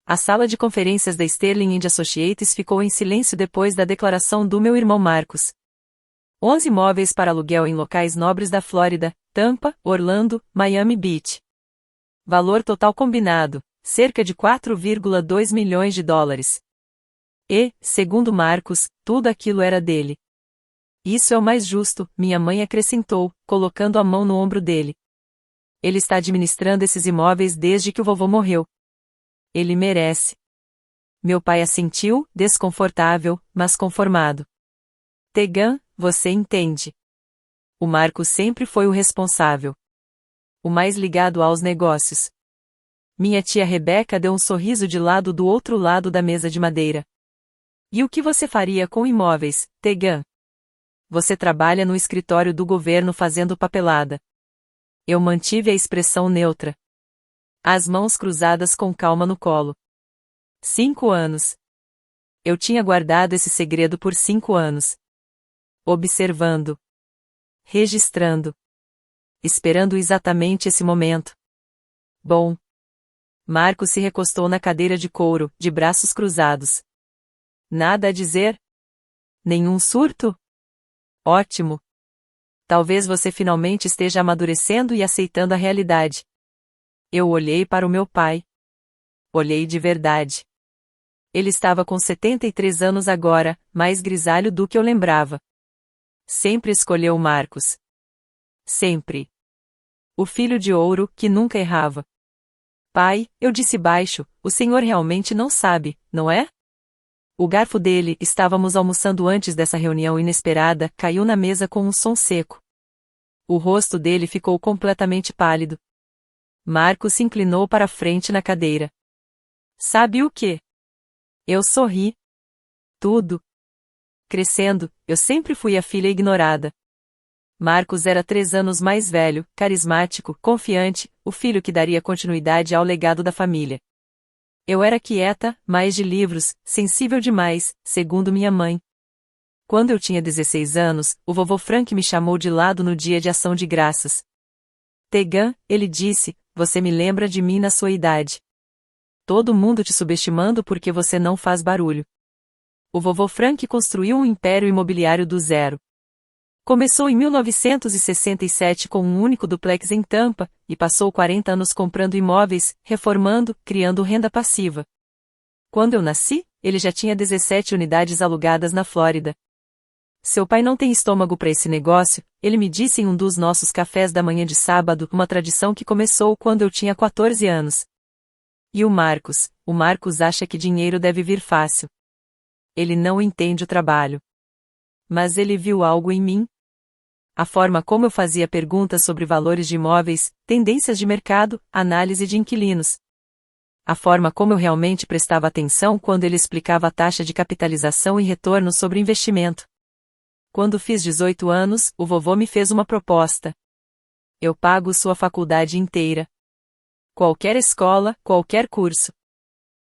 A sala de conferências da Sterling & Associates ficou em silêncio depois da declaração do meu irmão Marcos. 11 imóveis para aluguel em locais nobres da Flórida, Tampa, Orlando, Miami Beach. Valor total combinado, cerca de 4,2 milhões de dólares. E, segundo Marcos, tudo aquilo era dele. Isso é o mais justo, minha mãe acrescentou, colocando a mão no ombro dele. Ele está administrando esses imóveis desde que o vovô morreu. Ele merece. Meu pai assentiu, desconfortável, mas conformado. Tegan, você entende. O Marcos sempre foi o responsável. O mais ligado aos negócios. Minha tia Rebeca deu um sorriso de lado do outro lado da mesa de madeira. E o que você faria com imóveis, Tegan? Você trabalha no escritório do governo fazendo papelada. Eu mantive a expressão neutra. As mãos cruzadas com calma no colo. 5 anos. Eu tinha guardado esse segredo por 5 anos. Observando. Registrando. Esperando exatamente esse momento. Bom. Marcos se recostou na cadeira de couro, de braços cruzados. Nada a dizer? Nenhum surto? Ótimo. Talvez você finalmente esteja amadurecendo e aceitando a realidade. Eu olhei para o meu pai. Olhei de verdade. Ele estava com 73 anos agora, mais grisalho do que eu lembrava. Sempre escolheu Marcos. Sempre. O filho de ouro, que nunca errava. Pai, eu disse baixo, o senhor realmente não sabe, não é? O garfo dele, estávamos almoçando antes dessa reunião inesperada, caiu na mesa com um som seco. O rosto dele ficou completamente pálido. Marcos se inclinou para a frente na cadeira. Sabe o quê? Eu sorri. Tudo. Crescendo, eu sempre fui a filha ignorada. Marcos era 3 anos mais velho, carismático, confiante, o filho que daria continuidade ao legado da família. Eu era quieta, mais de livros, sensível demais, segundo minha mãe. Quando eu tinha 16 anos, o vovô Frank me chamou de lado no dia de ação de graças. Tegan, ele disse, você me lembra de mim na sua idade. Todo mundo te subestimando porque você não faz barulho. O vovô Frank construiu um império imobiliário do zero. Começou em 1967 com um único duplex em Tampa, e passou 40 anos comprando imóveis, reformando, criando renda passiva. Quando eu nasci, ele já tinha 17 unidades alugadas na Flórida. Seu pai não tem estômago para esse negócio, ele me disse em um dos nossos cafés da manhã de sábado, uma tradição que começou quando eu tinha 14 anos. E o Marcos acha que dinheiro deve vir fácil. Ele não entende o trabalho. Mas ele viu algo em mim. A forma como eu fazia perguntas sobre valores de imóveis, tendências de mercado, análise de inquilinos. A forma como eu realmente prestava atenção quando ele explicava a taxa de capitalização e retorno sobre investimento. Quando fiz 18 anos, o vovô me fez uma proposta. Eu pago sua faculdade inteira. Qualquer escola, qualquer curso.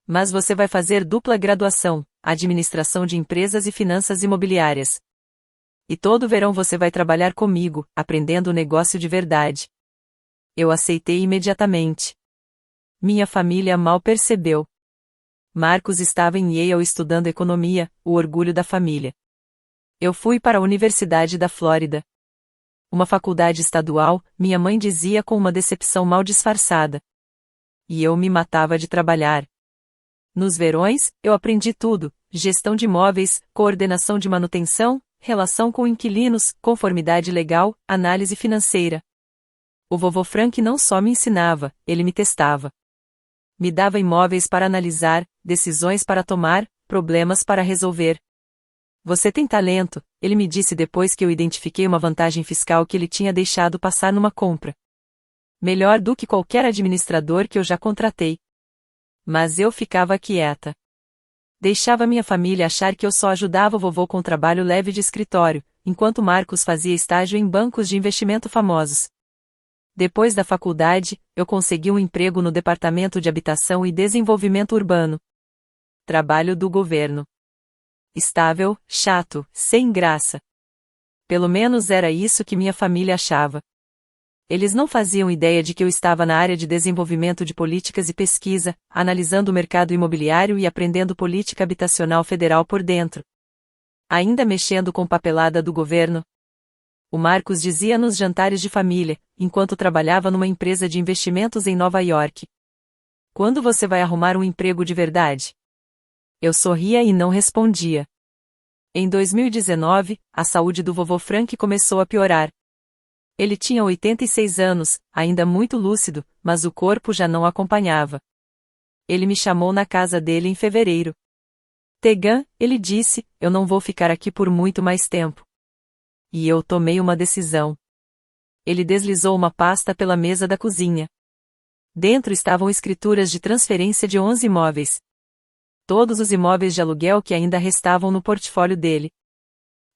Mas você vai fazer dupla graduação, administração de empresas e finanças imobiliárias. E todo verão você vai trabalhar comigo, aprendendo o negócio de verdade. Eu aceitei imediatamente. Minha família mal percebeu. Marcos estava em Yale estudando economia, o orgulho da família. Eu fui para a Universidade da Flórida. Uma faculdade estadual, minha mãe dizia com uma decepção mal disfarçada. E eu me matava de trabalhar. Nos verões, eu aprendi tudo: gestão de imóveis, coordenação de manutenção, relação com inquilinos, conformidade legal, análise financeira. O vovô Frank não só me ensinava, ele me testava. Me dava imóveis para analisar, decisões para tomar, problemas para resolver. Você tem talento, ele me disse depois que eu identifiquei uma vantagem fiscal que ele tinha deixado passar numa compra. Melhor do que qualquer administrador que eu já contratei. Mas eu ficava quieta. Deixava minha família achar que eu só ajudava o vovô com trabalho leve de escritório, enquanto Marcos fazia estágio em bancos de investimento famosos. Depois da faculdade, eu consegui um emprego no Departamento de Habitação e Desenvolvimento Urbano. Trabalho do governo. Estável, chato, sem graça. Pelo menos era isso que minha família achava. Eles não faziam ideia de que eu estava na área de desenvolvimento de políticas e pesquisa, analisando o mercado imobiliário e aprendendo política habitacional federal por dentro. Ainda mexendo com papelada do governo. O Marcos dizia nos jantares de família, enquanto trabalhava numa empresa de investimentos em Nova York. Quando você vai arrumar um emprego de verdade? Eu sorria e não respondia. Em 2019, a saúde do vovô Frank começou a piorar. Ele tinha 86 anos, ainda muito lúcido, mas o corpo já não acompanhava. Ele me chamou na casa dele em fevereiro. Tegan, ele disse, eu não vou ficar aqui por muito mais tempo. E eu tomei uma decisão. Ele deslizou uma pasta pela mesa da cozinha. Dentro estavam escrituras de transferência de 11 imóveis. Todos os imóveis de aluguel que ainda restavam no portfólio dele.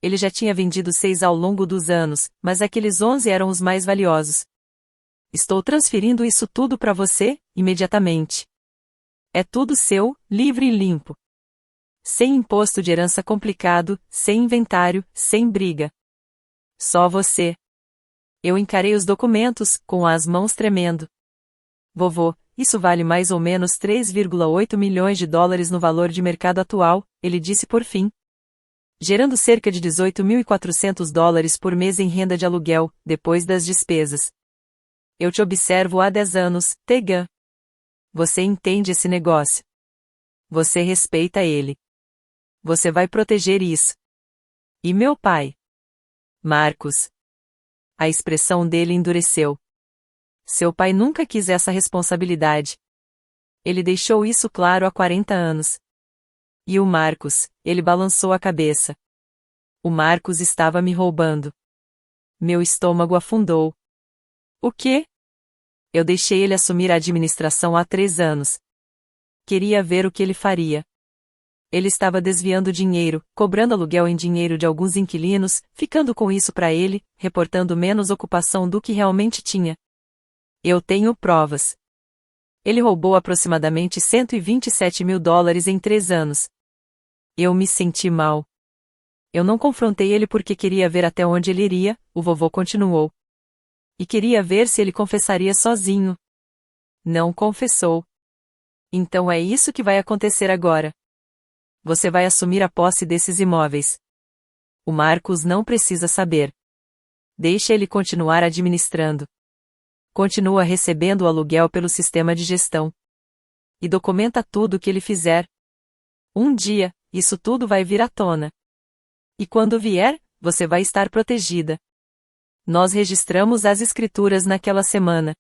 Ele já tinha vendido 6 ao longo dos anos, mas aqueles 11 eram os mais valiosos. Estou transferindo isso tudo para você, imediatamente. É tudo seu, livre e limpo. Sem imposto de herança complicado, sem inventário, sem briga. Só você. Eu encarei os documentos, com as mãos tremendo. Vovô, isso vale mais ou menos 3,8 milhões de dólares no valor de mercado atual, ele disse por fim. Gerando cerca de 18.400 dólares por mês em renda de aluguel, depois das despesas. Eu te observo há 10 anos, Tegan. Você entende esse negócio. Você respeita ele. Você vai proteger isso. E meu pai? Marcos. A expressão dele endureceu. Seu pai nunca quis essa responsabilidade. Ele deixou isso claro há 40 anos. E o Marcos, ele balançou a cabeça. O Marcos estava me roubando. Meu estômago afundou. O quê? Eu deixei ele assumir a administração há 3 anos. Queria ver o que ele faria. Ele estava desviando dinheiro, cobrando aluguel em dinheiro de alguns inquilinos, ficando com isso para ele, reportando menos ocupação do que realmente tinha. Eu tenho provas. Ele roubou aproximadamente 127 mil dólares em 3 anos. Eu me senti mal. Eu não confrontei ele porque queria ver até onde ele iria, o vovô continuou. E queria ver se ele confessaria sozinho. Não confessou. Então é isso que vai acontecer agora. Você vai assumir a posse desses imóveis. O Marcos não precisa saber. Deixa ele continuar administrando. Continua recebendo o aluguel pelo sistema de gestão. E documenta tudo o que ele fizer. Um dia, isso tudo vai vir à tona. E quando vier, você vai estar protegida. Nós registramos as escrituras naquela semana.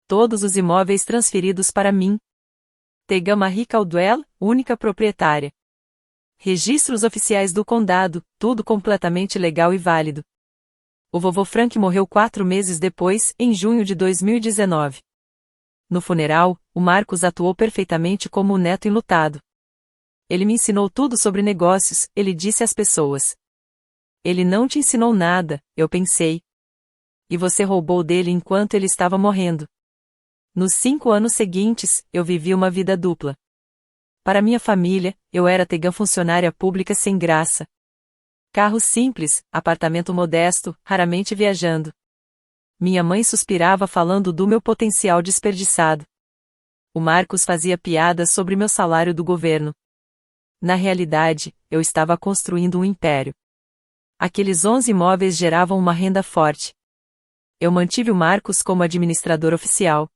Todos os imóveis transferidos para mim. Tegan Marie Caldwell, única proprietária. Registros oficiais do condado, tudo completamente legal e válido. O vovô Frank morreu 4 meses depois, em junho de 2019. No funeral, o Marcos atuou perfeitamente como o neto enlutado. Ele me ensinou tudo sobre negócios, ele disse às pessoas. Ele não te ensinou nada, eu pensei. E você roubou dele enquanto ele estava morrendo. Nos 5 anos seguintes, eu vivi uma vida dupla. Para minha família, eu era Tegan funcionária pública sem graça. Carro simples, apartamento modesto, raramente viajando. Minha mãe suspirava falando do meu potencial desperdiçado. O Marcos fazia piadas sobre meu salário do governo. Na realidade, eu estava construindo um império. Aqueles 11 imóveis geravam uma renda forte. Eu mantive o Marcos como administrador oficial.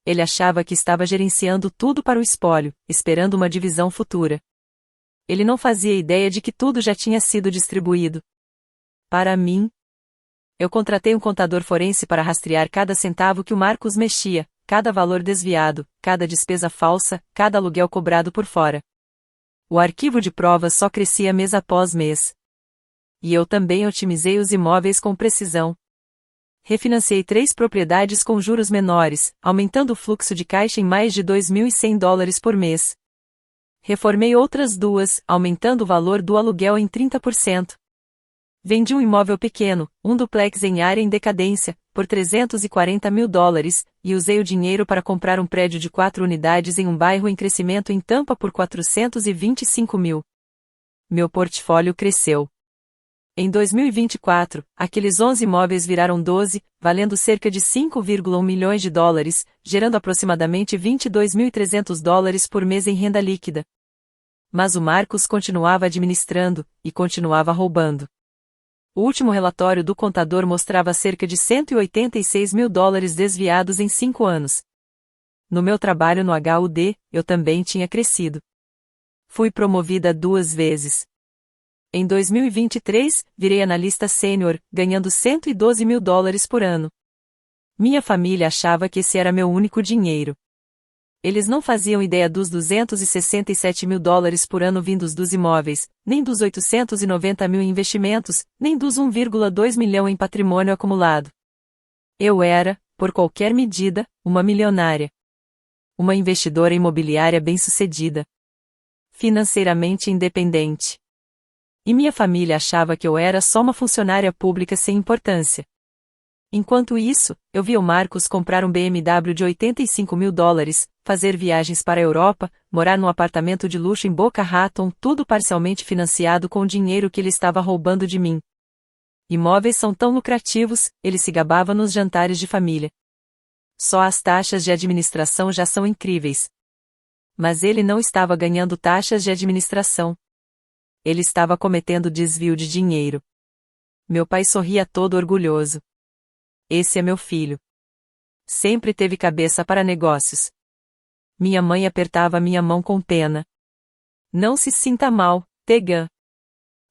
Ele achava que estava gerenciando tudo para o espólio, esperando uma divisão futura. Ele não fazia ideia de que tudo já tinha sido distribuído. Para mim, eu contratei um contador forense para rastrear cada centavo que o Marcos mexia, cada valor desviado, cada despesa falsa, cada aluguel cobrado por fora. O arquivo de provas só crescia mês após mês. E eu também otimizei os imóveis com precisão. Refinanciei 3 propriedades com juros menores, aumentando o fluxo de caixa em mais de 2.100 dólares por mês. Reformei outras 2, aumentando o valor do aluguel em 30%. Vendi um imóvel pequeno, um duplex em área em decadência, por 340 mil dólares, e usei o dinheiro para comprar um prédio de 4 unidades em um bairro em crescimento em Tampa por 425 mil. Meu portfólio cresceu. Em 2024, aqueles 11 imóveis viraram 12, valendo cerca de 5,1 milhões de dólares, gerando aproximadamente $22.300 por mês em renda líquida. Mas o Marcus continuava administrando, e continuava roubando. O último relatório do contador mostrava cerca de $186 mil desviados em 5 anos. No meu trabalho no HUD, eu também tinha crescido. Fui promovida 2 vezes. Em 2023, virei analista sênior, ganhando $112 mil por ano. Minha família achava que esse era meu único dinheiro. Eles não faziam ideia dos $267 mil por ano vindos dos imóveis, nem dos 890 mil em investimentos, nem dos 1,2 milhão em patrimônio acumulado. Eu era, por qualquer medida, uma milionária. Uma investidora imobiliária bem-sucedida. Financeiramente independente. E minha família achava que eu era só uma funcionária pública sem importância. Enquanto isso, eu via o Marcus comprar um BMW de $85 mil, fazer viagens para a Europa, morar num apartamento de luxo em Boca Raton, tudo parcialmente financiado com o dinheiro que ele estava roubando de mim. Imóveis são tão lucrativos, ele se gabava nos jantares de família. Só as taxas de administração já são incríveis. Mas ele não estava ganhando taxas de administração. Ele estava cometendo desvio de dinheiro. Meu pai sorria todo orgulhoso. Esse é meu filho. Sempre teve cabeça para negócios. Minha mãe apertava minha mão com pena. Não se sinta mal, Tegan.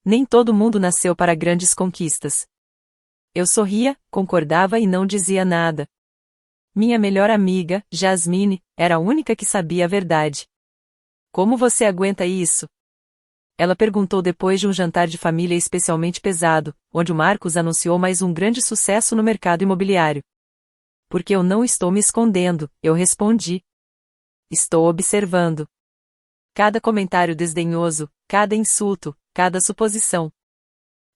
Nem todo mundo nasceu para grandes conquistas. Eu sorria, concordava e não dizia nada. Minha melhor amiga, Jasmine, era a única que sabia a verdade. Como você aguenta isso? Ela perguntou depois de um jantar de família especialmente pesado, onde o Marcus anunciou mais um grande sucesso no mercado imobiliário. Porque eu não estou me escondendo, eu respondi. Estou observando. Cada comentário desdenhoso, cada insulto, cada suposição.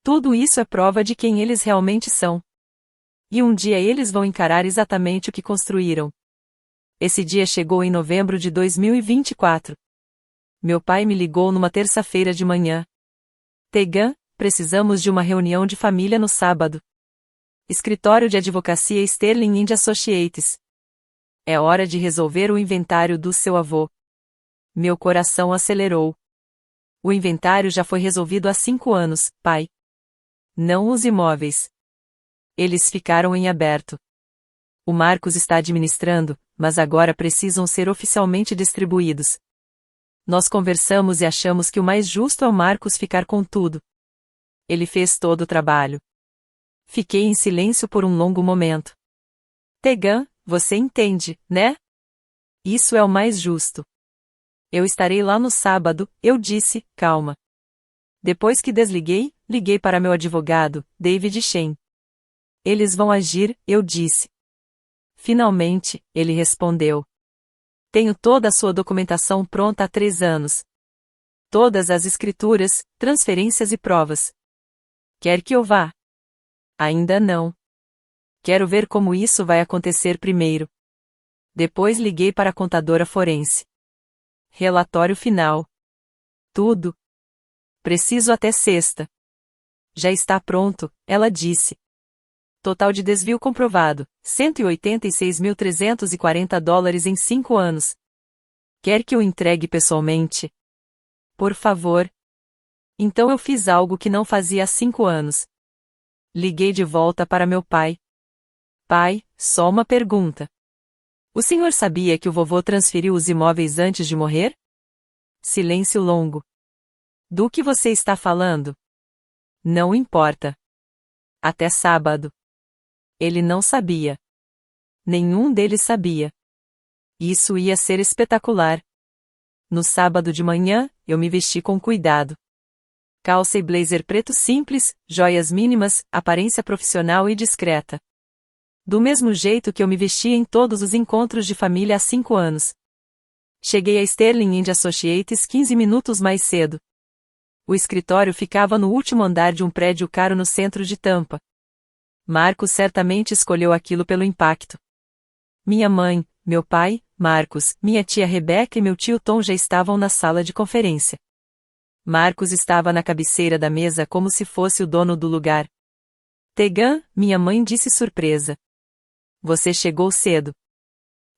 Tudo isso é prova de quem eles realmente são. E um dia eles vão encarar exatamente o que construíram. Esse dia chegou em novembro de 2024. Meu pai me ligou numa terça-feira de manhã. Tegan, precisamos de uma reunião de família no sábado. Escritório de Advocacia Sterling & Associates. É hora de resolver o inventário do seu avô. Meu coração acelerou. O inventário já foi resolvido há 5 anos, pai. Não os imóveis. Eles ficaram em aberto. O Marcus está administrando, mas agora precisam ser oficialmente distribuídos. Nós conversamos e achamos que o mais justo é o Marcus ficar com tudo. Ele fez todo o trabalho. Fiquei em silêncio por um longo momento. Tegan, você entende, né? Isso é o mais justo. Eu estarei lá no sábado, eu disse, calma. Depois que desliguei, liguei para meu advogado, David Shen. Eles vão agir, eu disse. Finalmente, ele respondeu. Tenho toda a sua documentação pronta há 3 anos. Todas as escrituras, transferências e provas. Quer que eu vá? Ainda não. Quero ver como isso vai acontecer primeiro. Depois liguei para a contadora forense. Relatório final. Tudo. Preciso até sexta. Já está pronto, ela disse. Total de desvio comprovado, $186.340 em 5 anos. Quer que eu entregue pessoalmente? Por favor. Então eu fiz algo que não fazia há 5 anos. Liguei de volta para meu pai. Pai, só uma pergunta. O senhor sabia que o vovô transferiu os imóveis antes de morrer? Silêncio longo. Do que você está falando? Não importa. Até sábado. Ele não sabia. Nenhum deles sabia. Isso ia ser espetacular. No sábado de manhã, eu me vesti com cuidado. Calça e blazer preto simples, joias mínimas, aparência profissional e discreta. Do mesmo jeito que eu me vestia em todos os encontros de família há 5 anos. Cheguei a Sterling & Associates 15 minutos mais cedo. O escritório ficava no último andar de um prédio caro no centro de Tampa. Marcus certamente escolheu aquilo pelo impacto. Minha mãe, meu pai, Marcus, minha tia Rebecca e meu tio Tom já estavam na sala de conferência. Marcos estava na cabeceira da mesa como se fosse o dono do lugar. Tegan, minha mãe disse surpresa. Você chegou cedo.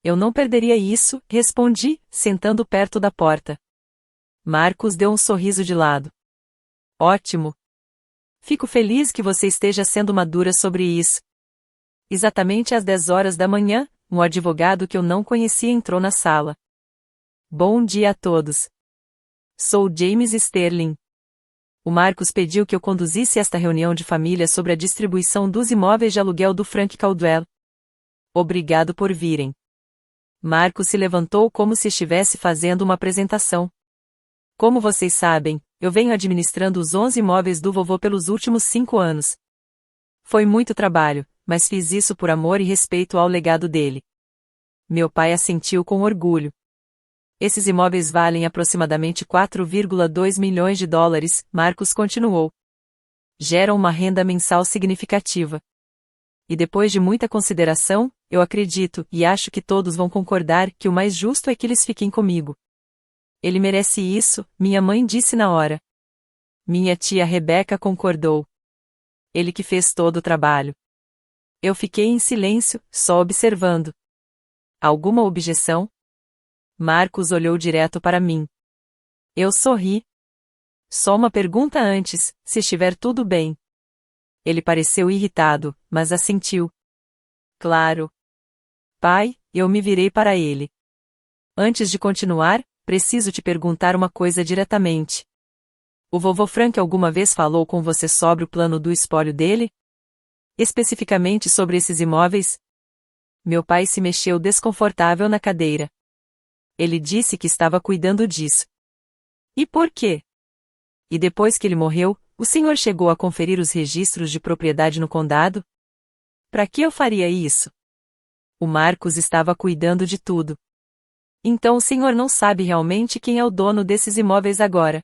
Eu não perderia isso, respondi, sentando perto da porta. Marcos deu um sorriso de lado. Ótimo. Fico feliz que você esteja sendo madura sobre isso. Exatamente às 10 horas da manhã, um advogado que eu não conhecia entrou na sala. Bom dia a todos. Sou James Sterling. O Marcos pediu que eu conduzisse esta reunião de família sobre a distribuição dos imóveis de aluguel do Frank Caldwell. Obrigado por virem. Marcos se levantou como se estivesse fazendo uma apresentação. Como vocês sabem, eu venho administrando os 11 imóveis do vovô pelos últimos 5 anos. Foi muito trabalho, mas fiz isso por amor e respeito ao legado dele. Meu pai assentiu com orgulho. Esses imóveis valem aproximadamente 4,2 milhões de dólares, Marcos continuou. Geram uma renda mensal significativa. E depois de muita consideração, eu acredito, e acho que todos vão concordar, que o mais justo é que eles fiquem comigo. Ele merece isso, minha mãe disse na hora. Minha tia Rebeca concordou. Ele que fez todo o trabalho. Eu fiquei em silêncio, só observando. Alguma objeção? Marcos olhou direto para mim. Eu sorri. Só uma pergunta antes, se estiver tudo bem. Ele pareceu irritado, mas assentiu. Claro. Pai, eu me virei para ele. Antes de continuar, preciso te perguntar uma coisa diretamente. O vovô Frank alguma vez falou com você sobre o plano do espólio dele? Especificamente sobre esses imóveis? Meu pai se mexeu desconfortável na cadeira. Ele disse que estava cuidando disso. E por quê? E depois que ele morreu, o senhor chegou a conferir os registros de propriedade no condado? Para que eu faria isso? O Marcos estava cuidando de tudo. Então o senhor não sabe realmente quem é o dono desses imóveis agora?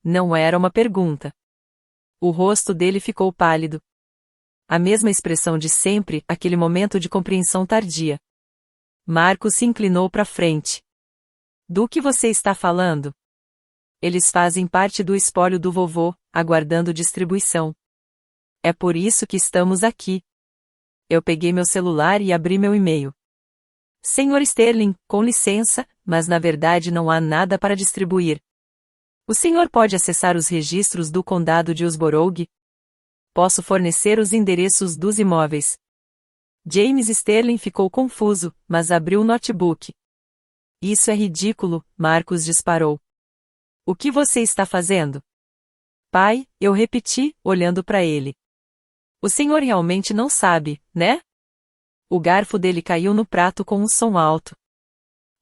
Não era uma pergunta. O rosto dele ficou pálido. A mesma expressão de sempre, aquele momento de compreensão tardia. Marcos se inclinou para frente. Do que você está falando? Eles fazem parte do espólio do vovô, aguardando distribuição. É por isso que estamos aqui. Eu peguei meu celular e abri meu e-mail. Senhor Sterling, com licença, mas na verdade não há nada para distribuir. O senhor pode acessar os registros do condado de Osborough? Posso fornecer os endereços dos imóveis. James Sterling ficou confuso, mas abriu o notebook. Isso é ridículo, Marcos disparou. O que você está fazendo? Pai, eu repeti, olhando para ele. O senhor realmente não sabe, né? O garfo dele caiu no prato com um som alto.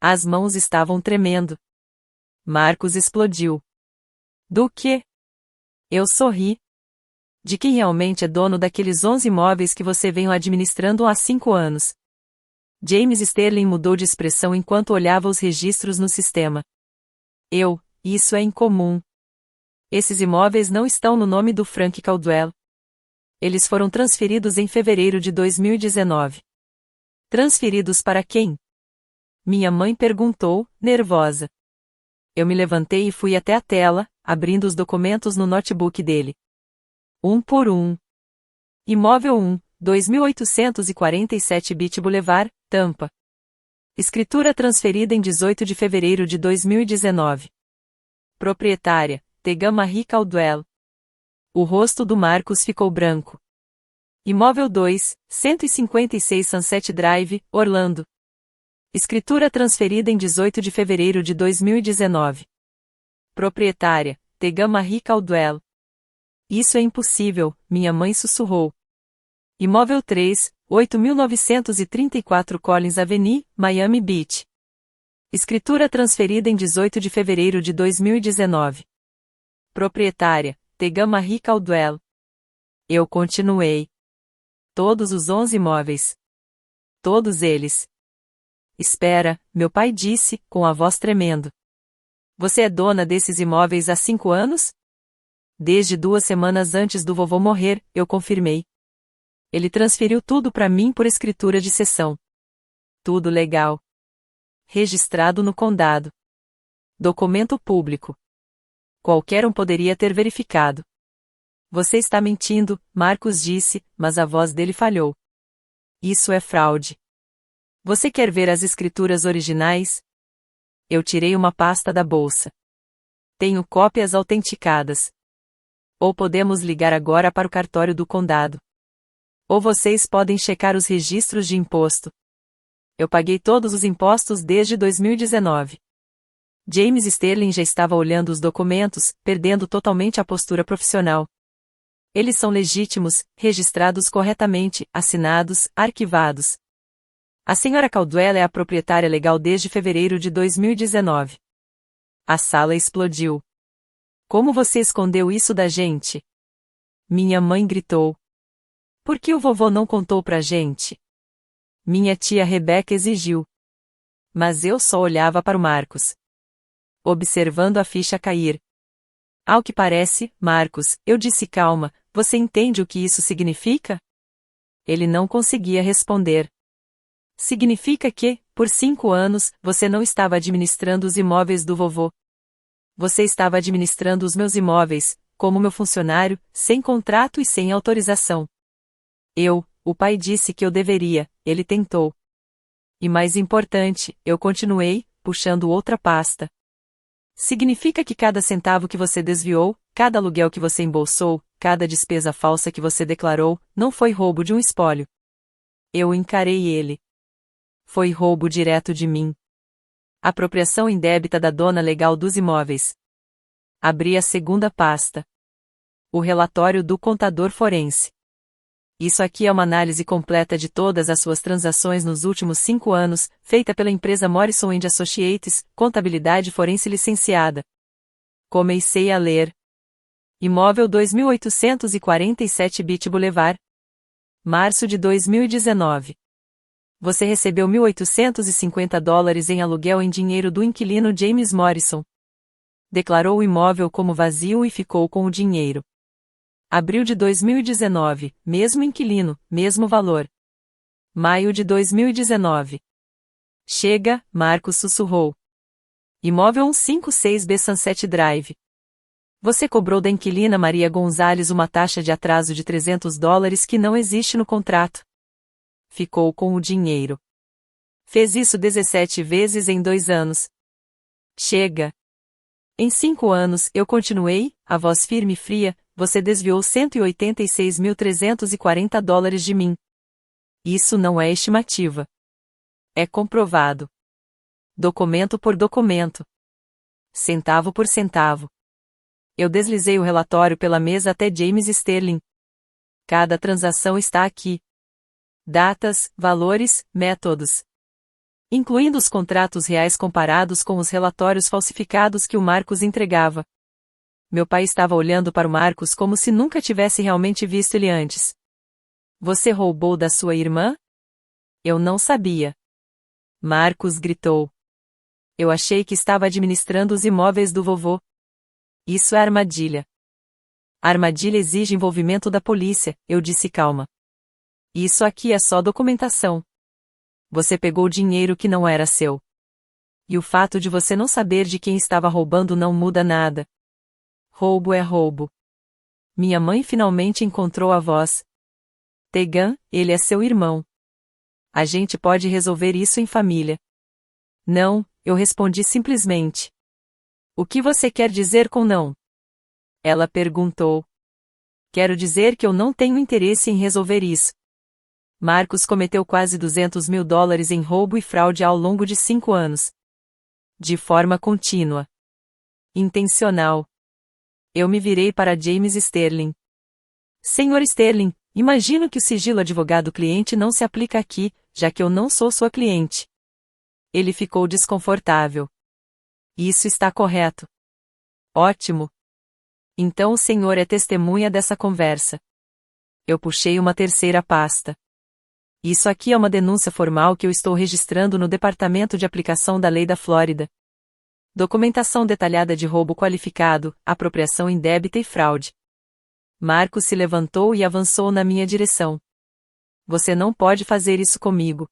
As mãos estavam tremendo. Marcos explodiu. Do quê? Eu sorri. De quem realmente é dono daqueles 11 imóveis que você vem administrando há 5 anos. James Sterling mudou de expressão enquanto olhava os registros no sistema. Isso é incomum. Esses imóveis não estão no nome do Frank Caldwell. Eles foram transferidos em fevereiro de 2019. Transferidos para quem? Minha mãe perguntou, nervosa. Eu me levantei e fui até a tela, abrindo os documentos no notebook dele. Um por um. Imóvel 1, 2847 Beach Boulevard, Tampa. Escritura transferida em 18 de fevereiro de 2019. Proprietária, Tegan Marie Caldwell. O rosto do Marcos ficou branco. Imóvel 2, 156 Sunset Drive, Orlando. Escritura transferida em 18 de fevereiro de 2019. Proprietária, Tegan Marie Caldwell. Isso é impossível, minha mãe sussurrou. Imóvel 3, 8.934 Collins Avenue, Miami Beach. Escritura transferida em 18 de fevereiro de 2019. Proprietária, Tegan Marie Caldwell. Eu continuei. Todos os 11 imóveis. Todos eles. Espera, meu pai disse, com a voz tremendo. Você é dona desses imóveis há 5 anos? Desde 2 semanas antes do vovô morrer, eu confirmei. Ele transferiu tudo para mim por escritura de cessão. Tudo legal. Registrado no condado. Documento público. Qualquer um poderia ter verificado. Você está mentindo, Marcos disse, mas a voz dele falhou. Isso é fraude. Você quer ver as escrituras originais? Eu tirei uma pasta da bolsa. Tenho cópias autenticadas. Ou podemos ligar agora para o cartório do condado. Ou vocês podem checar os registros de imposto. Eu paguei todos os impostos desde 2019. James Sterling já estava olhando os documentos, perdendo totalmente a postura profissional. Eles são legítimos, registrados corretamente, assinados, arquivados. A senhora Caldwell é a proprietária legal desde fevereiro de 2019. A sala explodiu. Como você escondeu isso da gente? Minha mãe gritou. Por que o vovô não contou pra gente? Minha tia Rebecca exigiu. Mas eu só olhava para o Marcos, observando a ficha cair. Ao que parece, Marcos, eu disse calma, você entende o que isso significa? Ele não conseguia responder. Significa que, por 5 anos, você não estava administrando os imóveis do vovô. Você estava administrando os meus imóveis, como meu funcionário, sem contrato e sem autorização. O pai disse que eu deveria, ele tentou. E mais importante, eu continuei, puxando outra pasta. Significa que cada centavo que você desviou, cada aluguel que você embolsou, cada despesa falsa que você declarou, não foi roubo de um espólio. Eu encarei ele. Foi roubo direto de mim. Apropriação indébita da dona legal dos imóveis. Abri a segunda pasta. O relatório do contador forense. Isso aqui é uma análise completa de todas as suas transações nos últimos 5 anos, feita pela empresa Morrison & Associates, contabilidade forense licenciada. Comecei a ler. Imóvel 2847 Beach Boulevard. Março de 2019. Você recebeu $1.850 em aluguel em dinheiro do inquilino James Morrison. Declarou o imóvel como vazio e ficou com o dinheiro. Abril de 2019, mesmo inquilino, mesmo valor. Maio de 2019. Chega, Marcos sussurrou. Imóvel 156B Sunset Drive. Você cobrou da inquilina Maria Gonzalez uma taxa de atraso de $300 que não existe no contrato. Ficou com o dinheiro. Fez isso 17 vezes em 2 anos. Chega. Em 5 anos, eu continuei, a voz firme e fria, você desviou $186.340 de mim. Isso não é estimativa. É comprovado. Documento por documento. Centavo por centavo. Eu deslizei o relatório pela mesa até James Sterling. Cada transação está aqui. Datas, valores, métodos. Incluindo os contratos reais comparados com os relatórios falsificados que o Marcos entregava. Meu pai estava olhando para o Marcos como se nunca tivesse realmente visto ele antes. Você roubou da sua irmã? Eu não sabia. Marcos gritou. Eu achei que estava administrando os imóveis do vovô. Isso é armadilha. A armadilha exige envolvimento da polícia, eu disse calma. Isso aqui é só documentação. Você pegou dinheiro que não era seu. E o fato de você não saber de quem estava roubando não muda nada. Roubo é roubo. Minha mãe finalmente encontrou a voz. Tegan, ele é seu irmão. A gente pode resolver isso em família. Não, eu respondi simplesmente. O que você quer dizer com não? Ela perguntou. Quero dizer que eu não tenho interesse em resolver isso. Marcos cometeu quase $200 mil em roubo e fraude ao longo de 5 anos. De forma contínua. Intencional. Eu me virei para James Sterling. Senhor Sterling, imagino que o sigilo advogado-cliente não se aplica aqui, já que eu não sou sua cliente. Ele ficou desconfortável. Isso está correto. Ótimo. Então o senhor é testemunha dessa conversa. Eu puxei uma terceira pasta. Isso aqui é uma denúncia formal que eu estou registrando no Departamento de Aplicação da Lei da Flórida. Documentação detalhada de roubo qualificado, apropriação indébita e fraude. Marcos se levantou e avançou na minha direção. Você não pode fazer isso comigo.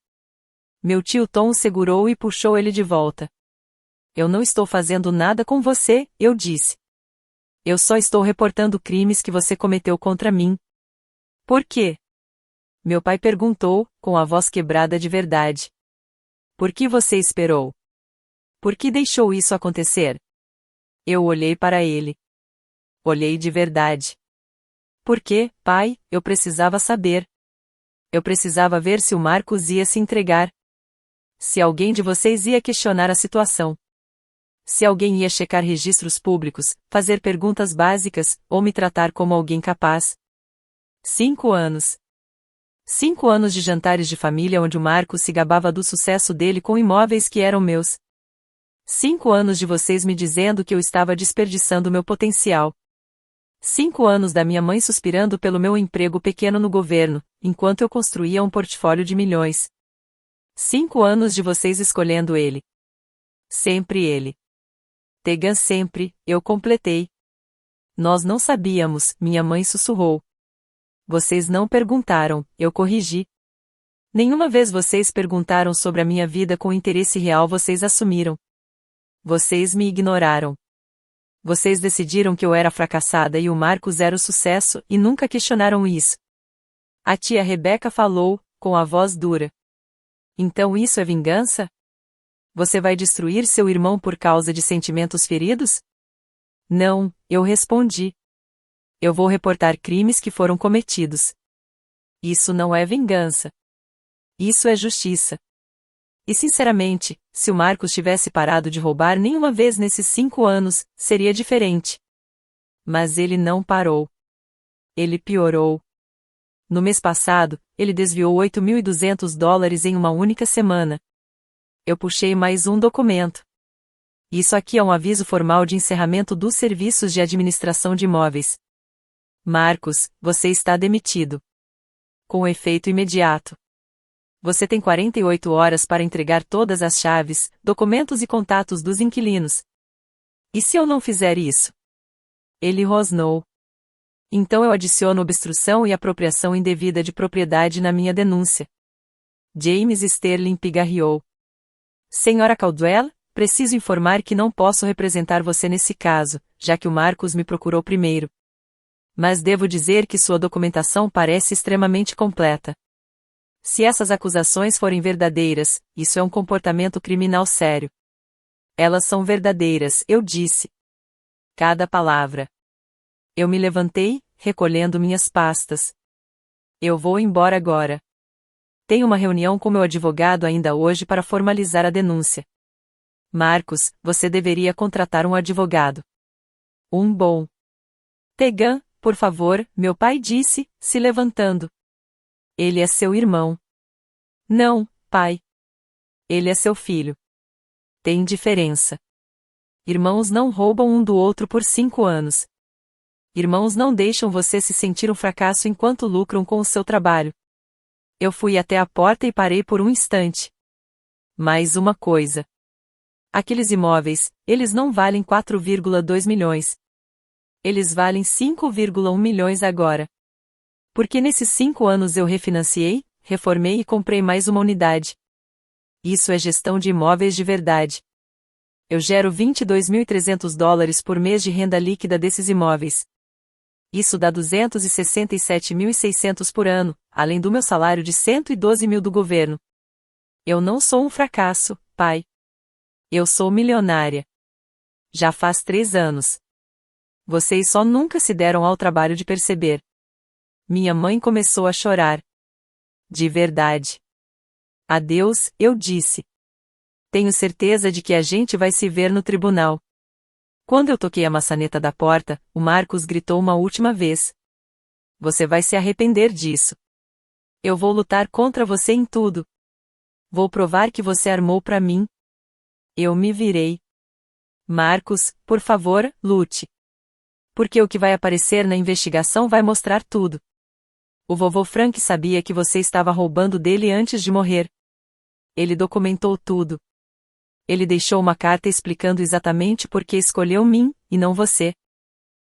Meu tio Tom o segurou e puxou ele de volta. Eu não estou fazendo nada com você, eu disse. Eu só estou reportando crimes que você cometeu contra mim. Por quê? Meu pai perguntou, com a voz quebrada de verdade. Por que você esperou? Por que deixou isso acontecer? Eu olhei para ele. Olhei de verdade. Por quê, pai? Eu precisava saber. Eu precisava ver se o Marcos ia se entregar. Se alguém de vocês ia questionar a situação. Se alguém ia checar registros públicos, fazer perguntas básicas, ou me tratar como alguém capaz. 5 anos. 5 anos de jantares de família onde o Marcos se gabava do sucesso dele com imóveis que eram meus. 5 anos de vocês me dizendo que eu estava desperdiçando meu potencial. 5 anos da minha mãe suspirando pelo meu emprego pequeno no governo, enquanto eu construía um portfólio de milhões. 5 anos de vocês escolhendo ele. Sempre ele. Tegan sempre, eu completei. Nós não sabíamos, minha mãe sussurrou. Vocês não perguntaram, eu corrigi. Nenhuma vez vocês perguntaram sobre a minha vida com interesse real, vocês assumiram. Vocês me ignoraram. Vocês decidiram que eu era fracassada e o Marcos era o sucesso e nunca questionaram isso. A tia Rebeca falou, com a voz dura. Então isso é vingança? Você vai destruir seu irmão por causa de sentimentos feridos? Não, eu respondi. Eu vou reportar crimes que foram cometidos. Isso não é vingança. Isso é justiça. E sinceramente, se o Marcos tivesse parado de roubar nenhuma vez nesses 5 anos, seria diferente. Mas ele não parou. Ele piorou. No mês passado, ele desviou $8.200 em uma única semana. Eu puxei mais um documento. Isso aqui é um aviso formal de encerramento dos serviços de administração de imóveis. Marcos, você está demitido. Com efeito imediato. Você tem 48 horas para entregar todas as chaves, documentos e contatos dos inquilinos. E se eu não fizer isso? Ele rosnou. Então eu adiciono obstrução e apropriação indevida de propriedade na minha denúncia. James Sterling pigarreou. Senhora Caldwell, preciso informar que não posso representar você nesse caso, já que o Marcos me procurou primeiro. Mas devo dizer que sua documentação parece extremamente completa. Se essas acusações forem verdadeiras, isso é um comportamento criminal sério. Elas são verdadeiras, eu disse. Cada palavra. Eu me levantei, recolhendo minhas pastas. Eu vou embora agora. Tenho uma reunião com meu advogado ainda hoje para formalizar a denúncia. Marcos, você deveria contratar um advogado. Um bom. Tegan, por favor, meu pai disse, se levantando. Ele é seu irmão. Não, pai. Ele é seu filho. Tem diferença. Irmãos não roubam um do outro por 5 anos. Irmãos não deixam você se sentir um fracasso enquanto lucram com o seu trabalho. Eu fui até a porta e parei por um instante. Mais uma coisa. Aqueles imóveis, eles não valem 4,2 milhões. Eles valem 5,1 milhões agora. Porque nesses 5 anos eu refinanciei, reformei e comprei mais uma unidade. Isso é gestão de imóveis de verdade. Eu gero $22.300 por mês de renda líquida desses imóveis. Isso dá $267.600 por ano, além do meu salário de $112 mil do governo. Eu não sou um fracasso, pai. Eu sou milionária. Já faz 3 anos. Vocês só nunca se deram ao trabalho de perceber. Minha mãe começou a chorar. De verdade. Adeus, eu disse. Tenho certeza de que a gente vai se ver no tribunal. Quando eu toquei a maçaneta da porta, o Marcos gritou uma última vez. Você vai se arrepender disso. Eu vou lutar contra você em tudo. Vou provar que você armou para mim. Eu me virei. Marcos, por favor, lute. Porque o que vai aparecer na investigação vai mostrar tudo. O vovô Frank sabia que você estava roubando dele antes de morrer. Ele documentou tudo. Ele deixou uma carta explicando exatamente por que escolheu mim, e não você.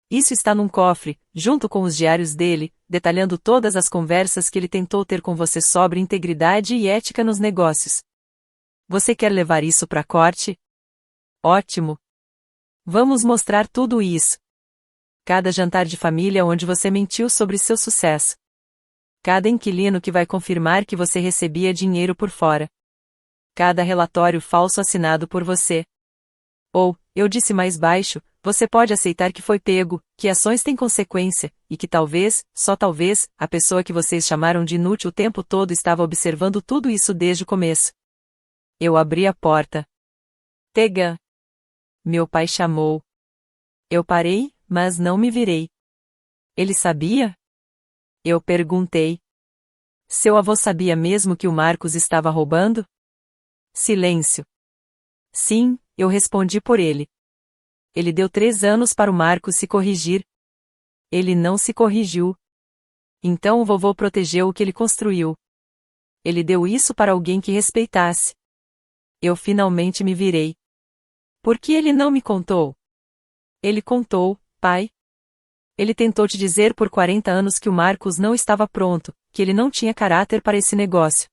Isso está num cofre, junto com os diários dele, detalhando todas as conversas que ele tentou ter com você sobre integridade e ética nos negócios. Você quer levar isso para a corte? Ótimo. Vamos mostrar tudo isso. Cada jantar de família onde você mentiu sobre seu sucesso. Cada inquilino que vai confirmar que você recebia dinheiro por fora. Cada relatório falso assinado por você. Ou, eu disse mais baixo, você pode aceitar que foi pego, que ações têm consequência, e que talvez, só talvez, a pessoa que vocês chamaram de inútil o tempo todo estava observando tudo isso desde o começo. Eu abri a porta. Tegan. Meu pai chamou. Eu parei, mas não me virei. Ele sabia? Eu perguntei. Seu avô sabia mesmo que o Marcos estava roubando? Silêncio. Sim, eu respondi por ele. Ele deu 3 anos para o Marcos se corrigir. Ele não se corrigiu. Então o vovô protegeu o que ele construiu. Ele deu isso para alguém que respeitasse. Eu finalmente me virei. Por que ele não me contou? Ele contou, pai. Ele tentou te dizer por 40 anos que o Marcos não estava pronto, que ele não tinha caráter para esse negócio.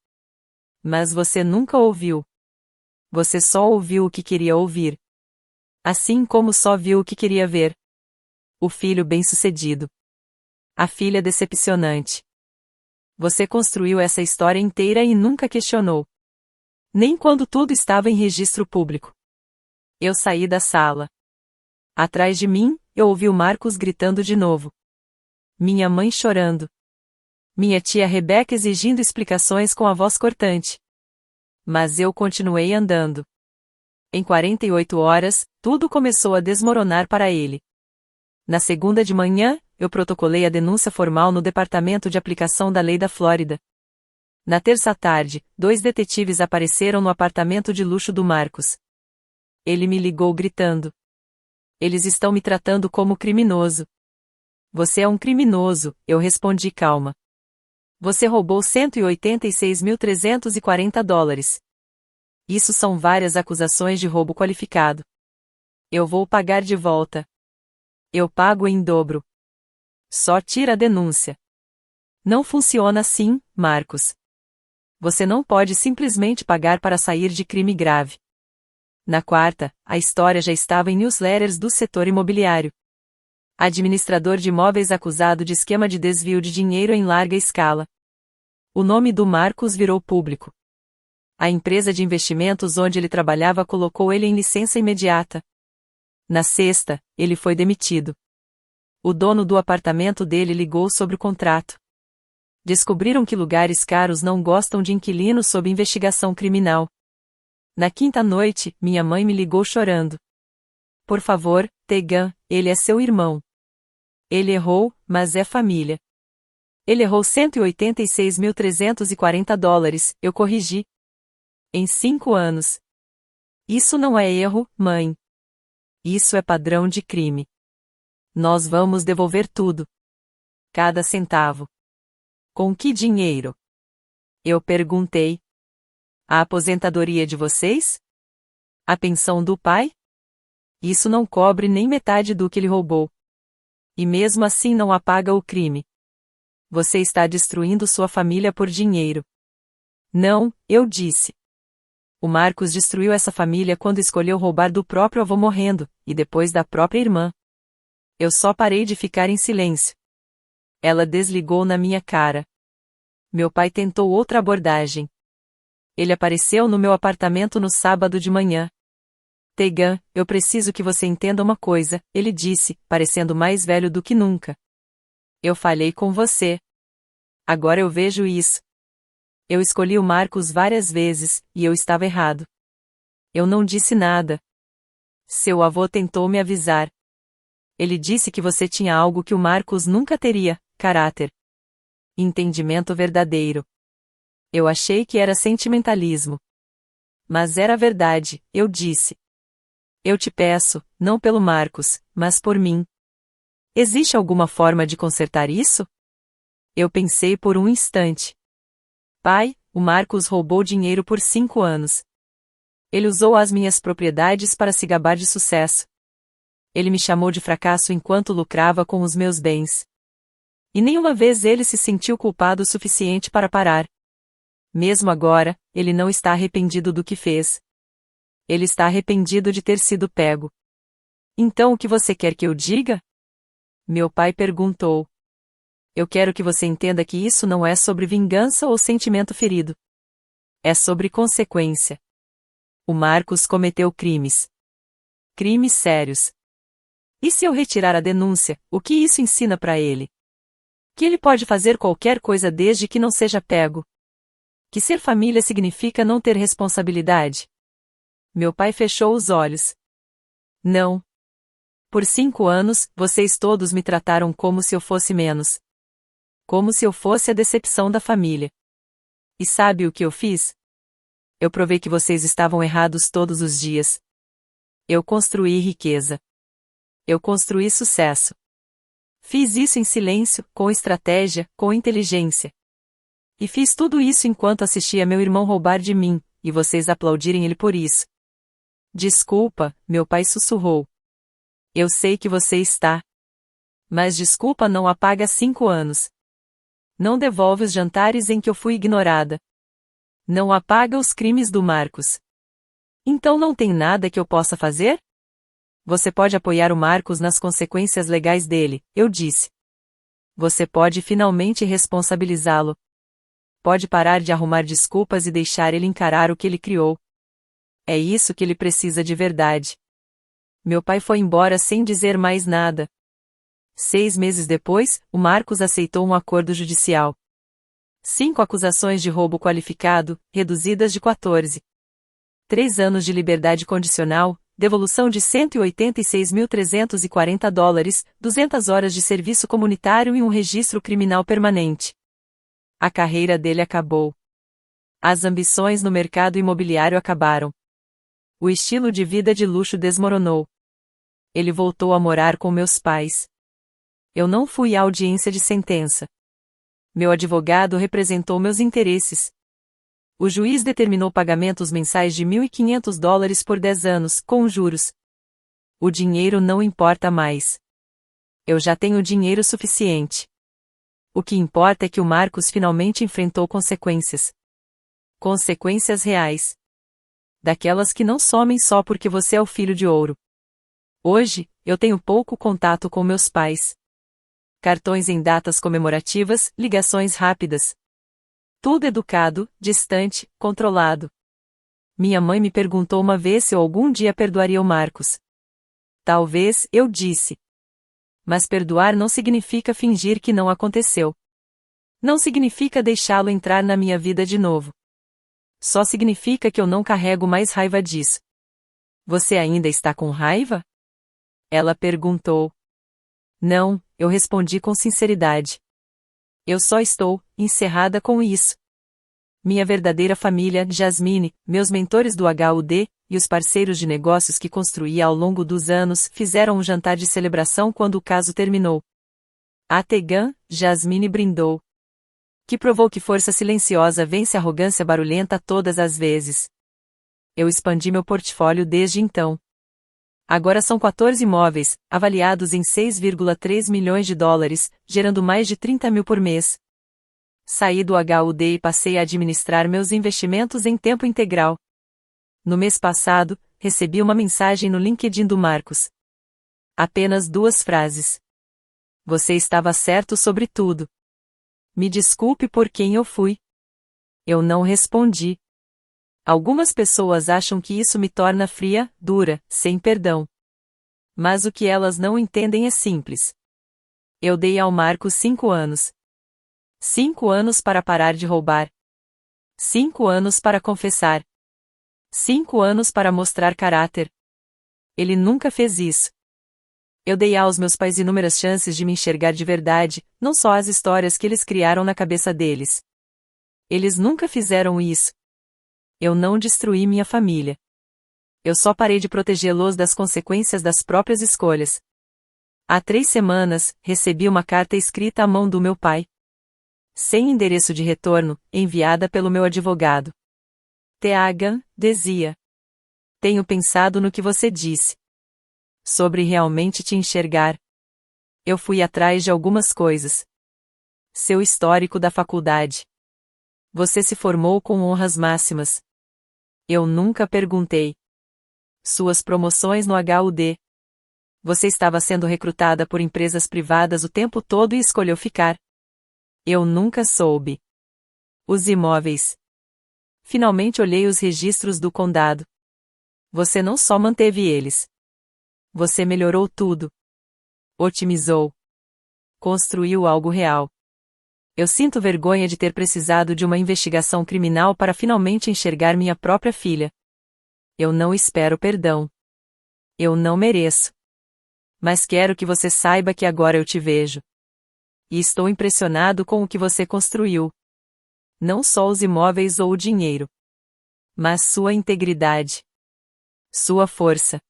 Mas você nunca ouviu. Você só ouviu o que queria ouvir. Assim como só viu o que queria ver. O filho bem-sucedido. A filha decepcionante. Você construiu essa história inteira e nunca questionou. Nem quando tudo estava em registro público. Eu saí da sala. Atrás de mim, eu ouvi o Marcos gritando de novo. Minha mãe chorando. Minha tia Rebeca exigindo explicações com a voz cortante. Mas eu continuei andando. Em 48 horas, tudo começou a desmoronar para ele. Na segunda de manhã, eu protocolei a denúncia formal no Departamento de Aplicação da Lei da Flórida. Na terça à tarde, 2 detetives apareceram no apartamento de luxo do Marcos. Ele me ligou gritando. Eles estão me tratando como criminoso. Você é um criminoso, eu respondi calma. Você roubou $186.340. Isso são várias acusações de roubo qualificado. Eu vou pagar de volta. Eu pago em dobro. Só tira a denúncia. Não funciona assim, Marcos. Você não pode simplesmente pagar para sair de crime grave. Na quarta, a história já estava em newsletters do setor imobiliário. Administrador de imóveis acusado de esquema de desvio de dinheiro em larga escala. O nome do Marcos virou público. A empresa de investimentos onde ele trabalhava colocou ele em licença imediata. Na sexta, ele foi demitido. O dono do apartamento dele ligou sobre o contrato. Descobriram que lugares caros não gostam de inquilinos sob investigação criminal. Na quinta noite, minha mãe me ligou chorando. Por favor, Tegan, ele é seu irmão. Ele errou, mas é família. Ele errou $186.340, eu corrigi. Em 5 anos. Isso não é erro, mãe. Isso é padrão de crime. Nós vamos devolver tudo. Cada centavo. Com que dinheiro? Eu perguntei. A aposentadoria de vocês? A pensão do pai? Isso não cobre nem metade do que ele roubou. E mesmo assim não apaga o crime. Você está destruindo sua família por dinheiro. Não, eu disse. O Marcos destruiu essa família quando escolheu roubar do próprio avô morrendo, e depois da própria irmã. Eu só parei de ficar em silêncio. Ela desligou na minha cara. Meu pai tentou outra abordagem. Ele apareceu no meu apartamento no sábado de manhã. Tegan, eu preciso que você entenda uma coisa, ele disse, parecendo mais velho do que nunca. Eu falhei com você. Agora eu vejo isso. Eu escolhi o Marcos várias vezes, e eu estava errado. Eu não disse nada. Seu avô tentou me avisar. Ele disse que você tinha algo que o Marcos nunca teria, caráter. Entendimento verdadeiro. Eu achei que era sentimentalismo. Mas era verdade, eu disse. Eu te peço, não pelo Marcos, mas por mim. Existe alguma forma de consertar isso? Eu pensei por um instante. Pai, o Marcos roubou dinheiro por 5 anos. Ele usou as minhas propriedades para se gabar de sucesso. Ele me chamou de fracasso enquanto lucrava com os meus bens. E nenhuma vez ele se sentiu culpado o suficiente para parar. Mesmo agora, ele não está arrependido do que fez. Ele está arrependido de ter sido pego. Então o que você quer que eu diga? Meu pai perguntou. Eu quero que você entenda que isso não é sobre vingança ou sentimento ferido. É sobre consequência. O Marcos cometeu crimes. Crimes sérios. E se eu retirar a denúncia, o que isso ensina para ele? Que ele pode fazer qualquer coisa desde que não seja pego. Que ser família significa não ter responsabilidade. Meu pai fechou os olhos. Não. Por 5 anos, vocês todos me trataram como se eu fosse menos. Como se eu fosse a decepção da família. E sabe o que eu fiz? Eu provei que vocês estavam errados todos os dias. Eu construí riqueza. Eu construí sucesso. Fiz isso em silêncio, com estratégia, com inteligência. E fiz tudo isso enquanto assistia meu irmão roubar de mim, e vocês aplaudirem ele por isso. Desculpa, meu pai sussurrou. Eu sei que você está. Mas desculpa não apaga 5 anos. Não devolve os jantares em que eu fui ignorada. Não apaga os crimes do Marcos. Então não tem nada que eu possa fazer? Você pode apoiar o Marcos nas consequências legais dele, eu disse. Você pode finalmente responsabilizá-lo. Pode parar de arrumar desculpas e deixar ele encarar o que ele criou. É isso que ele precisa de verdade. Meu pai foi embora sem dizer mais nada. 6 meses depois, o Marcos aceitou um acordo judicial. 5 acusações de roubo qualificado, reduzidas de 14. 3 anos de liberdade condicional, devolução de $186.340, 200 horas de serviço comunitário e um registro criminal permanente. A carreira dele acabou. As ambições no mercado imobiliário acabaram. O estilo de vida de luxo desmoronou. Ele voltou a morar com meus pais. Eu não fui à audiência de sentença. Meu advogado representou meus interesses. O juiz determinou pagamentos mensais de $1.500 por 10 anos, com juros. O dinheiro não importa mais. Eu já tenho dinheiro suficiente. O que importa é que o Marcos finalmente enfrentou consequências. Consequências reais. Daquelas que não somem só porque você é o filho de ouro. Hoje, eu tenho pouco contato com meus pais. Cartões em datas comemorativas, ligações rápidas. Tudo educado, distante, controlado. Minha mãe me perguntou uma vez se eu algum dia perdoaria o Marcos. Talvez, eu disse. Mas perdoar não significa fingir que não aconteceu. Não significa deixá-lo entrar na minha vida de novo. Só significa que eu não carrego mais raiva disso. Você ainda está com raiva? Ela perguntou. Não, eu respondi com sinceridade. Eu só estou encerrada com isso. Minha verdadeira família, Jasmine, meus mentores do HUD, e os parceiros de negócios que construí ao longo dos anos, fizeram um jantar de celebração quando o caso terminou. A Tegan, Jasmine brindou. Que provou que força silenciosa vence arrogância barulhenta todas as vezes. Eu expandi meu portfólio desde então. Agora são 14 imóveis, avaliados em $6,3 milhões, gerando mais de 30 mil por mês. Saí do HUD e passei a administrar meus investimentos em tempo integral. No mês passado, recebi uma mensagem no LinkedIn do Marcos. Apenas 2 frases. Você estava certo sobre tudo. Me desculpe por quem eu fui. Eu não respondi. Algumas pessoas acham que isso me torna fria, dura, sem perdão. Mas o que elas não entendem é simples. Eu dei ao Marcos 5 anos. 5 anos para parar de roubar. 5 anos para confessar. 5 anos para mostrar caráter. Ele nunca fez isso. Eu dei aos meus pais inúmeras chances de me enxergar de verdade, não só as histórias que eles criaram na cabeça deles. Eles nunca fizeram isso. Eu não destruí minha família. Eu só parei de protegê-los das consequências das próprias escolhas. Há 3 semanas, recebi uma carta escrita à mão do meu pai. Sem endereço de retorno, enviada pelo meu advogado. Teagan, dizia. Tenho pensado no que você disse. Sobre realmente te enxergar. Eu fui atrás de algumas coisas. Seu histórico da faculdade. Você se formou com honras máximas. Eu nunca perguntei. Suas promoções no HUD. Você estava sendo recrutada por empresas privadas o tempo todo e escolheu ficar. Eu nunca soube. Os imóveis. Finalmente olhei os registros do condado. Você não só manteve eles. Você melhorou tudo. Otimizou. Construiu algo real. Eu sinto vergonha de ter precisado de uma investigação criminal para finalmente enxergar minha própria filha. Eu não espero perdão. Eu não mereço. Mas quero que você saiba que agora eu te vejo. E estou impressionado com o que você construiu. Não só os imóveis ou o dinheiro. Mas sua integridade. Sua força.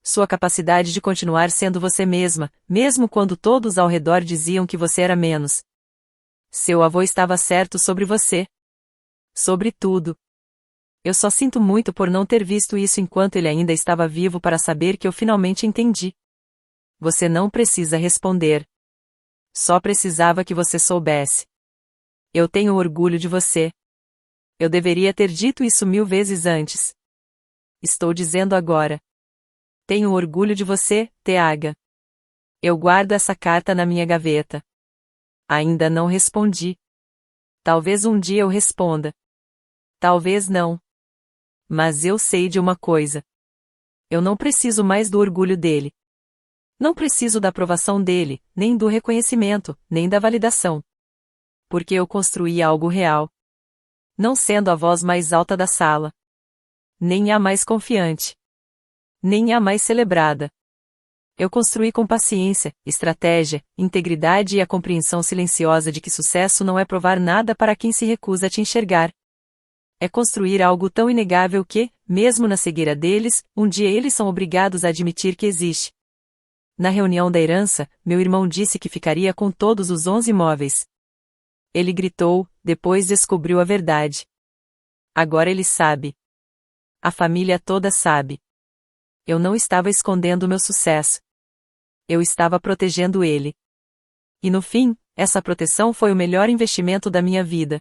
Sua capacidade de continuar sendo você mesma, mesmo quando todos ao redor diziam que você era menos. Seu avô estava certo sobre você. Sobre tudo. Eu só sinto muito por não ter visto isso enquanto ele ainda estava vivo para saber que eu finalmente entendi. Você não precisa responder. Só precisava que você soubesse. Eu tenho orgulho de você. Eu deveria ter dito isso 1000 vezes antes. Estou dizendo agora. Tenho orgulho de você, Teaga. Eu guardo essa carta na minha gaveta. Ainda não respondi. Talvez um dia eu responda. Talvez não. Mas eu sei de uma coisa. Eu não preciso mais do orgulho dele. Não preciso da aprovação dele, nem do reconhecimento, nem da validação. Porque eu construí algo real. Não sendo a voz mais alta da sala. Nem a mais confiante. Nem a mais celebrada. Eu construí com paciência, estratégia, integridade e a compreensão silenciosa de que sucesso não é provar nada para quem se recusa a te enxergar. É construir algo tão inegável que, mesmo na cegueira deles, um dia eles são obrigados a admitir que existe. Na reunião da herança, meu irmão disse que ficaria com todos os 11 imóveis. Ele gritou, depois descobriu a verdade. Agora ele sabe. A família toda sabe. Eu não estava escondendo meu sucesso. Eu estava protegendo ele. E no fim, essa proteção foi o melhor investimento da minha vida.